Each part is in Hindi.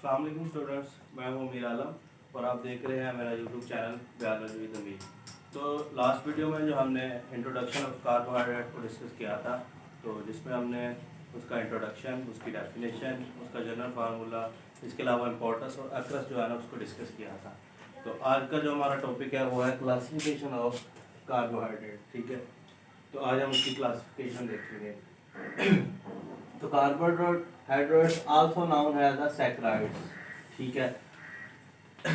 अस्सलाम वालेकुम स्टूडेंट्स, मैं हूं मीर आलम और आप देख रहे हैं मेरा यूट्यूब चैनल बायोलॉजी विद अमीर। तो लास्ट वीडियो में जो हमने इंट्रोडक्शन ऑफ कार्बोहाइड्रेट को डिस्कस किया था, तो जिसमें हमने उसका इंट्रोडक्शन, उसकी डेफिनेशन, उसका जनरल फार्मूला, इसके अलावा इंपॉर्टेंस और अक्रस जो है ना उसको डिस्कस किया था। तो आज का जो हमारा टॉपिक है वो है क्लासिफिकेशन ऑफ कार्बोहाइड्रेट। ठीक है, तो आज हम उसकी क्लासिफिकेशन देखेंगे। तो carbohydrates also known as the saccharides. ठीक है,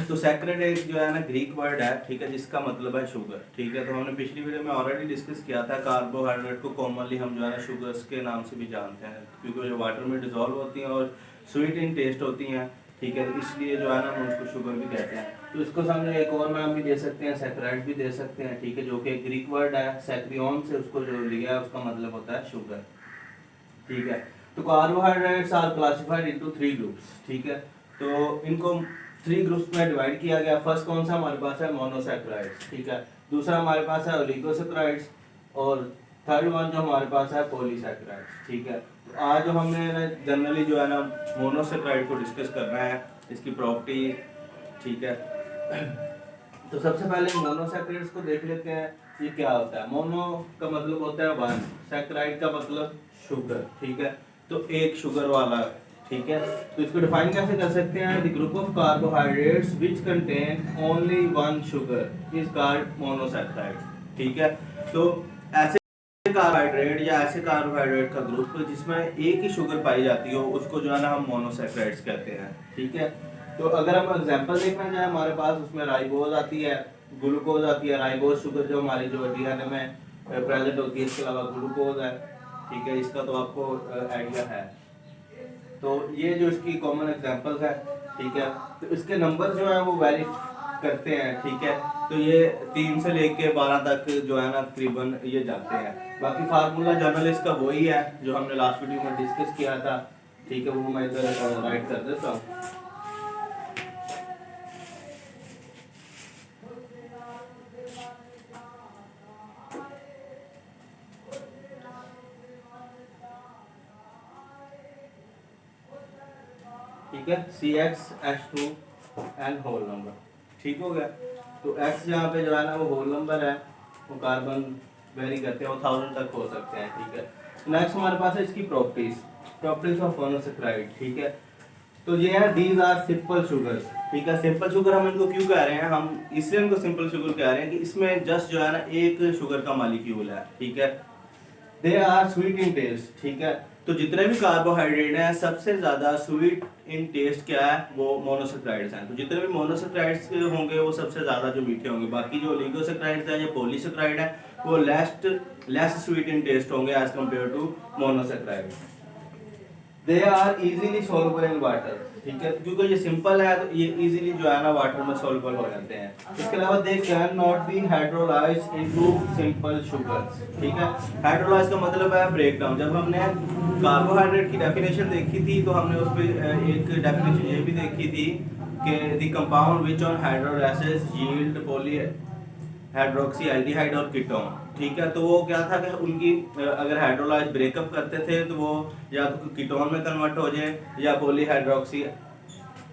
तो सैकराइड एक जो है ना ग्रीक वर्ड है, ठीक है, जिसका मतलब है शुगर। ठीक है, तो हमने पिछली वीडियो में ऑलरेडी डिस्कस किया था कार्बोहाइड्रेट को कॉमनली हम जो है ना शुगर्स के नाम से भी जानते हैं, क्योंकि जो वाटर में डिजोल्व होती हैं और स्वीट इन टेस्ट होती हैं। ठीक है, तो इसलिए जो है ना हम उसको शुगर भी कहते हैं। तो इसको हमने एक और नाम भी दे सकते हैं, सैकराइड भी दे सकते हैं। ठीक है, जो कि ग्रीक वर्ड है, सैक्रियन से उसको जो लिया है उसका मतलब होता है शुगर। ठीक है, तो carbohydrates are classified into 3 groups. ठीक है, तो इनको 3 ग्रुप्स में डिवाइड किया गया। फर्स्ट कौन सा हमारे पास है, मोनोसैकराइड्स। ठीक है, दूसरा हमारे पास है ओलिगोसैकराइड्स और थर्ड वन जो हमारे पास है पॉलीसैकराइड्स। ठीक है, तो आज जो हमने जनरली जो है ना मोनोसैकराइड को डिस्कस करना है, इसकी प्रॉपर्टी। ठीक है, तो सबसे पहले मोनोसैकराइड्स को देख लेते हैं, ये क्या होता है। मोनो का मतलब होता है वन, सैकराइड का मतलब शुगर। ठीक है, तो एक शुगर वाला। ठीक है, तो इसको डिफाइन कैसे कर सकते हैं, the group of carbohydrates which contain only one sugar is called monosaccharide. ठीक है, तो ऐसे कार्बोहाइड्रेट या ऐसे कार्बोहाइड्रेट का ग्रुप जिसमें एक ही शुगर पाई जाती हो उसको जो है ना हम मोनोसैकराइड्स कहते हैं। ठीक है, तो अगर हम एग्जांपल देखना चाहें, हमारे पास उसमें राइबोज आती है, ग्लूकोज आती है। राइबोज शुगर जो हमारी जो डीएनए में प्रेजेंट होती है, इसके अलावा ग्लूकोज है। ठीक है, इसका तो आपको आइडिया है। तो ये जो इसकी कॉमन एग्जांपल्स है। ठीक है, तो इसके नंबर जो है वो वेरी करते हैं। ठीक है, तो ये 3 से लेके 12 तक जो है ना तकरीबन ये जाते हैं। बाकी फार्मूला जनरल इसका वही है जो हमने लास्ट वीडियो में डिस्कस किया था। ठीक है, वो मैं इधर राइट कर देता हूँ। ठीक है, CxH2n होल नंबर। ठीक हो गया, तो X यहाँ पे जो है ना वो होल नंबर है, वो कार्बन वेरी करते हैं, वो 1000 तक हो सकते हैं। ठीक है, नेक्स्ट हमारे पास है इसकी प्रॉपर्टीज ऑफ मोनोसैकराइड। ठीक है, तो ये है दीज आर सिंपल शुगर्स। ठीक है, सिंपल शुगर हम इनको क्यों कह रहे हैं, हम इसलिए इनको सिंपल शुगर कह रहे हैं कि इसमें जस्ट जो है ना एक शुगर का मॉलिक्यूल है। ठीक है, they are sweet in taste. ठीक है, तो जितने भी कार्बोहाइड्रेट हैं सबसे ज्यादा स्वीट इन टेस्ट क्या है, वो मोनोसैकराइड्स हैं। तो जितने भी मोनोसैकराइड्स होंगे वो सबसे ज्यादा जो मीठे होंगे। बाकी जो ओलिगोसैकराइड्स हैं या पॉलीसैकराइड है वो लेस स्वीट इन टेस्ट होंगे as compare to monosaccharide. They are easily soluble in water. ठीक है, क्योंकि ये सिंपल है तो ये इजीली जो है ना वाटर में सॉल्युबल हो जाते हैं। इसके अलावा they can not be hydrolysed into simple sugars. ठीक है, हाइड्रोलाइज का मतलब है ब्रेक डाउन। जब हमने कार्बोहाइड्रेट की डेफिनेशन देखी थी तो हमने उस पर एक डेफिनेशन ये भी देखी थी कि the compound which on hydrolysis yield poly hydroxy aldehyde और कीटोन। ठीक है, तो वो क्या था कि उनकी अगर हाइड्रोलाइज ब्रेकअप करते थे तो वो या तो कीटोन में कन्वर्ट हो जाए या पॉलीहाइड्रोक्सी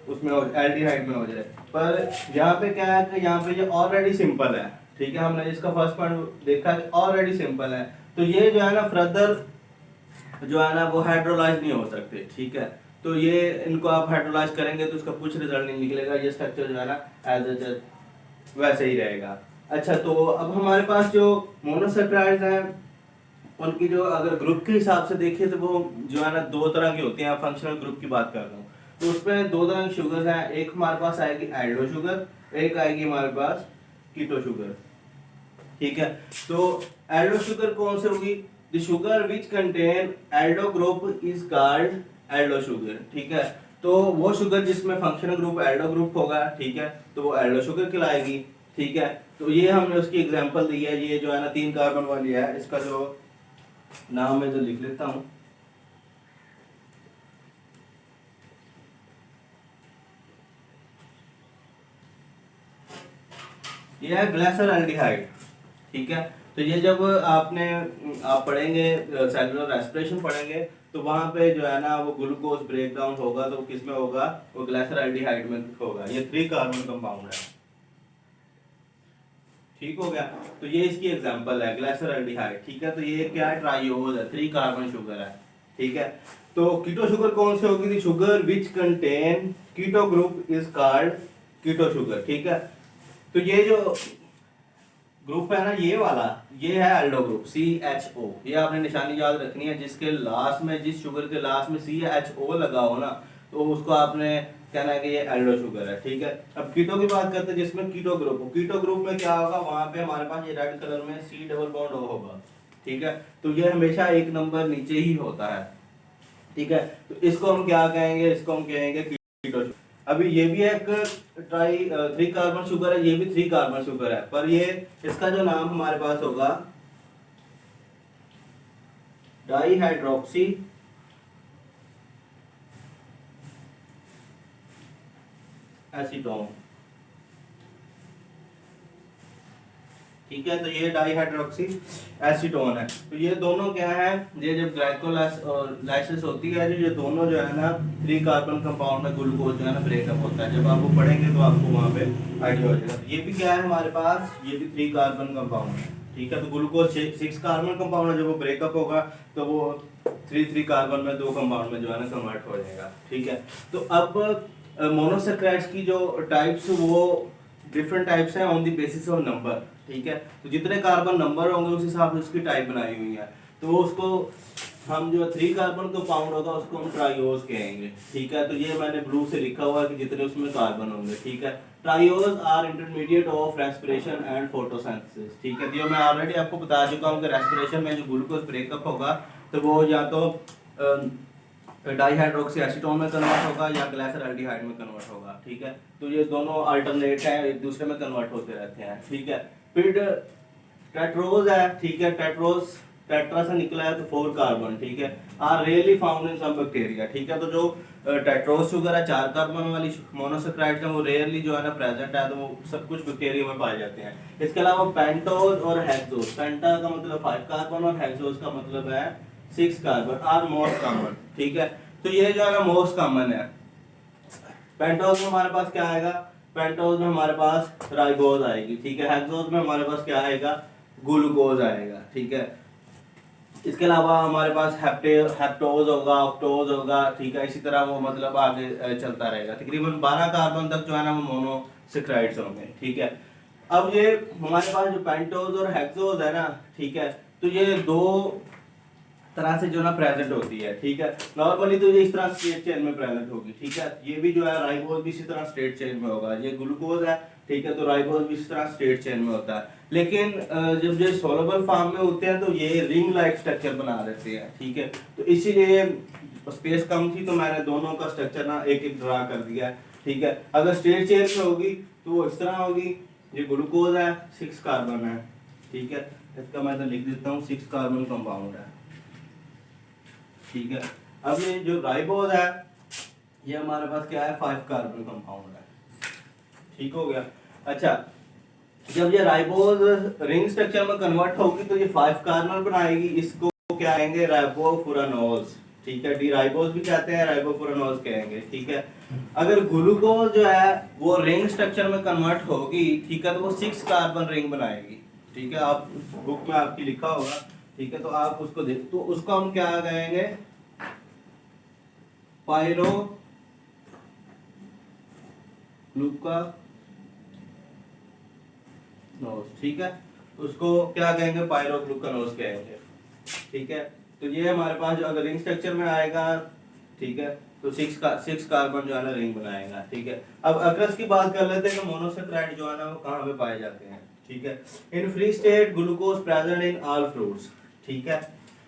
उसमें एल्डिहाइड में हो जाए। पर यहाँ पे क्या है कि यहाँ पे ये ऑलरेडी सिंपल है। ठीक है, हमने इसका फर्स्ट पॉइंट देखा कि ऑलरेडी सिंपल है, तो ये जो है ना फर्दर जो है ना वो हाइड्रोलाइज नहीं हो सकते। ठीक है, तो ये इनको आप हाइड्रोलाइज करेंगे तो उसका कुछ रिजल्ट नहीं निकलेगा, ये स्ट्रक्चर जो है ना एज इट वैसे ही रहेगा। अच्छा, तो अब हमारे पास जो मोनोसैकराइड्स हैं उनकी जो अगर ग्रुप के हिसाब से देखें तो वो जो है ना 2 तरह की होती हैं। फंक्शनल ग्रुप की बात कर रहा हूँ, तो उसमें 2 तरह की शुगर्स हैं। एक हमारे पास आएगी एल्डो शुगर, एक आएगी हमारे पास कीटो शुगर। ठीक है, तो एल्डो शुगर कौन सी होगी, the sugar which contain Aldo group is called Aldo sugar. ठीक है, तो वो शुगर जिसमें फंक्शनल ग्रुप एल्डो ग्रुप होगा, ठीक है, तो वो एल्डो शुगर कहलाएगी। ठीक है, तो ये हमने उसकी एग्जांपल दी है। ये जो है ना 3 कार्बन वाली है, इसका जो नाम मैं जो लिख लेता हूँ, ये है ग्लाइसरॉल्डिहाइड। ठीक है, तो ये जब आप पढ़ेंगे सेलुलर रेस्पिरेशन पढ़ेंगे तो वहाँ पे जो है ना वो ग्लूकोज ब्रेक डाउन होगा, तो किस में होगा, वो ग्लाइसरॉल्डिहाइड में होगा। ये 3 कार्बन कंपाउंड है, ठीक हो गया। तो ये इसकी एग्जांपल है ग्लाइसरॉल्डिहाइड, ठीक है। तो ये क्या है, ट्राइओज है, 3 कार्बन शुगर है, ठीक है। तो कीटो शुगर कौन सी होगी, थी sugar which contain keto group is called keto sugar, ठीक है। तो ये जो ग्रुप है ना, ये वाला, ये है एल्डो ग्रुप, CHO। ये आपने निशानी याद रखनी है, जिसके लास्ट में, जिस शुगर के लास्ट में CHO लगा हो ना, तो उसको आपने कहना है कि ये एल्डो शुगर है, ठीक है। अब कीटो की बात करते हैं, जिसमें कीटो ग्रुप हो, कीटो ग्रुप में क्या होगा, वहां पे हमारे पास ये रेड कलर में C डबल बॉन्ड O होगा, ठीक है। तो ये हमेशा एक नंबर नीचे ही होता है, ठीक है। तो इसको हम क्या कहेंगे, इसको हम कहेंगे कीटो। अभी ये भी एक 3 कार्बन शुगर है, ये भी 3 कार्बन शुगर है, पर ये इसका जो नाम हमारे पास होगा डाईहाइड्रोक्सी एसीटोन, ठीक है। तो ये डाईहाइड्रोक्सी एसीटोन है। तो ये दोनों क्या है, ये जब ग्लाइकोलाइसिस होती है, ये दोनों जो है ना 3 कार्बन कंपाउंड में ग्लूकोज जो है ना ब्रेकअप होता है। जब आप वो पढ़ेंगे तो आपको वहाँ पे आइडिया हो जाएगा। ये भी क्या है हमारे पास, ये भी 3 कार्बन कंपाउंड है, ठीक है। तो ग्लूकोज 6 कार्बन कंपाउंड है, जब वो ब्रेकअप होगा तो वो 3 कार्बन में 2 कंपाउंड में जो है ना कन्वर्ट हो जाएगा, ठीक है। तो अब मोनोसैकराइड्स की जो टाइप्स, वो डिफरेंट टाइप्स हैं on the basis of number, ठीक है। तो जितने कार्बन नंबर होंगे उस हिसाब से उसकी टाइप बनाई हुई है। तो उसको हम जो 3 कार्बन कंपाउंड होगा उसको हम ट्राइओज कहेंगे, ठीक है। तो ये मैंने ब्लू से लिखा हुआ है कि जितने उसमें कार्बन होंगे, ठीक है। Trioses are intermediate of respiration and photosynthesis, ठीक है। तो मैं ऑलरेडी आपको बता चुका हूँ कि रेस्पिरेशन में जो ग्लूकोज ब्रेकअप होगा तो वो या तो डाईहाइड्रोक्सी एसीटोन में कन्वर्ट होगा या ग्लाइसरॉल्डिहाइड में कन्वर्ट होगा, ठीक है। तो ये दोनों अल्टरनेट हैं, एक दूसरे में कन्वर्ट होते रहते हैं, ठीक है। फिर टेट्रोज है, ठीक है। टेट्रोज टेट्रा से निकला है तो 4 कार्बन, ठीक है। Are really found in some bacteria, ठीक है। तो जो टेट्रोज शुगर है, 4 कार्बन वाली मोनोसैकराइड्स है, वो रेयरली जो है ना प्रेजेंट है, तो वो सब कुछ बैक्टीरिया में पाए जाते हैं। इसके अलावा पेंटोज और हेक्सोज, पेंटा का मतलब 5 कार्बन और हेक्सोज का मतलब है 6 कार्बन, आर मोस्ट कॉमन, ठीक है। तो ये जो है ना मोस्ट कॉमन है। पेंटोज में हमारे पास क्या आएगा, पेंटोज में हमारे पास राइबोज आएगी, ठीक है। हेक्सोज में हमारे पास क्या आएगा, ग्लूकोज आएगा, ठीक है। इसके अलावा हमारे पास हेप्टोज होगा, ऑक्टोज होगा, ठीक है। इसी तरह वो मतलब आगे चलता रहेगा। तकरीबन 12 कार्बन तक जो है ना वो मोनोसैकराइड्स होंगे, ठीक है। अब ये हमारे पास जो पेंटोज और हेक्सोज है ना, ठीक है, तो ये दो तरह से जो ना प्रेजेंट होती है, ठीक है। नॉर्मली तो ये इस तरह स्ट्रेट चेन में प्रेजेंट होगी, ठीक है। ये भी जो है राइबोज भी इसी तरह स्ट्रेट चेन में होगा, ये ग्लूकोज है, ठीक है। तो राइबोज भी इसी तरह स्ट्रेट चेन में होता है। लेकिन जब ये सोलबल फॉर्म में होते हैं तो ये रिंग लाइक स्ट्रक्चर बना देते हैं, ठीक है। तो इसीलिए स्पेस कम थी तो मैंने दोनों का स्ट्रक्चर ना एक एक ड्रा कर दिया है, ठीक है। अगर स्ट्रेट चेन में होगी तो वो इस तरह होगी, ये ग्लूकोज है, 6 कार्बन है, ठीक है। इसका मैं तो लिख देता हूँ 6 कार्बन कंपाउंड है, ठीक है। अब ये जो राइबोज है ये हमारे पास क्या है, 5 कार्बन कंपाउंड है, ठीक हो गया। अच्छा, जब ये राइबोज रिंग स्ट्रक्चर में कन्वर्ट होगी तो ये 5 कार्बन बनाएगी, इसको क्या कहेंगे, राइबोफुरानोज, ठीक है। डी राइबोज भी कहते हैं, राइबोफुरानोज कहेंगे, ठीक है। अगर ग्लूकोज जो है वो रिंग स्ट्रक्चर में कन्वर्ट होगी, ठीक है, तो वो 6 कार्बन रिंग बनाएगी, ठीक है। आप बुक में आपकी लिखा होगा, ठीक है। तो आप उसको देख, तो उसको हम क्या कहेंगे, पायरो ग्लूकानोज, ठीक है। उसको क्या कहेंगे, पायरो ग्लूकानोज कहेंगे, ठीक है। तो ये हमारे पास जो अगर रिंग स्ट्रक्चर में आएगा, ठीक है, तो 6 कार्बन जो है ना रिंग बनाएगा, ठीक है। अब अक्रस की बात कर लेते हैं कि मोनोसैकराइड जो है ना वो कहाँ पे पाए जाते हैं, ठीक है। In free state glucose present in all fruits, ठीक है।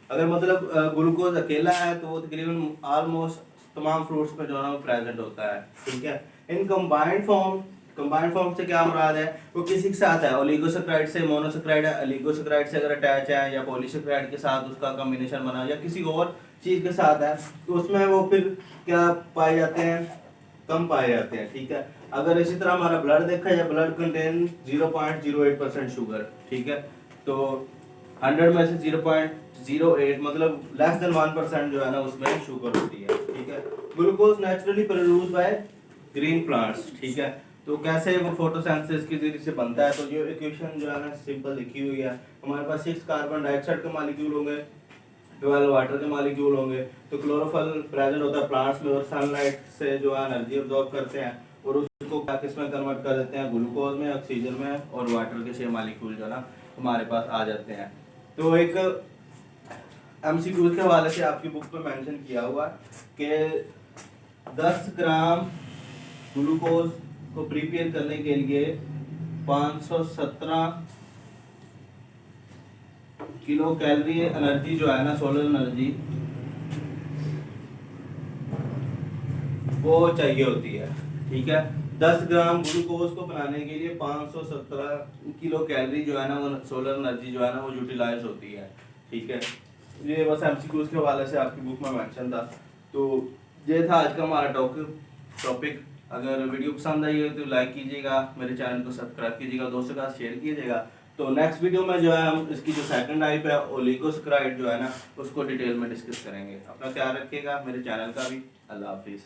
अगर मतलब ग्लूकोज अकेला है तो वो तकरीबन ऑलमोस्ट तमाम फ्रूट्स में जो है ना वो प्रेजेंट होता है, ठीक है। इन कंबाइंड फॉर्म से क्या मुराद है, वो किसी के साथ है, ओलिगोसैकराइड से मोनोसैकराइड है, ओलिगोसैकराइड से अगर अटैच है या पॉलीसैकराइड के साथ उसका कॉम्बिनेशन बना या किसी और चीज के साथ है तो उसमें वो फिर क्या पाए जाते हैं, कम पाए जाते हैं, ठीक है। अगर इसी तरह हमारा ब्लड देखा जाए, ब्लड कंटेन 0.08% शुगर, ठीक है। तो 100 में से 0.08 मतलब लेस देन 1% जो है ना उसमें शुगर होती है, ठीक है। Glucose naturally produce by green plants, ठीक है। तो कैसे वो फोटोसिंथेसिस के जरिए से बनता है, तो जो इक्वेशन जो है ना सिंपल लिखी हुई है। हमारे पास 6 कार्बन डाइऑक्साइड के मॉलिक्यूल होंगे, 12 वाटर के मॉलिक्यूल होंगे। तो क्लोरोफिल प्रेजेंट होता है प्लांट्स में और सनलाइट से जो है एनर्जी अब्जॉर्ब करते हैं और उसको क्या किस में कन्वर्ट कर देते हैं, ग्लूकोज में, ऑक्सीजन में, और वाटर के 6 मॉलिक्यूल जो ना हमारे पास आ जाते हैं। तो एक एमसीक्यू के हवाले से आपकी बुक में मेंशन किया हुआ कि 10 ग्राम ग्लूकोज को प्रिपेयर करने के लिए 517 किलो कैलोरी एनर्जी जो है ना, सोलर एनर्जी, वो चाहिए होती है, ठीक है। 10 ग्राम ग्लूकोज को बनाने के लिए 517 किलो कैलोरी जो है ना, वो सोलर एनर्जी जो है ना वो यूटिलाइज होती है, ठीक है। ये बस एमसीक्यूज के हवाले से आपकी बुक में मेंशन था। तो ये था आज का हमारा टॉपिक। अगर वीडियो पसंद आई है तो लाइक कीजिएगा, मेरे चैनल को सब्सक्राइब कीजिएगा, दोस्तों के साथ शेयर कीजिएगा। तो नेक्स्ट वीडियो में जो है हम इसकी जो सेकंड टाइप है ओलिगोसैकेराइड जो है ना उसको डिटेल में डिस्कस करेंगे। अपना ख्याल रखिएगा, मेरे चैनल का भी। अल्लाह हाफिज़।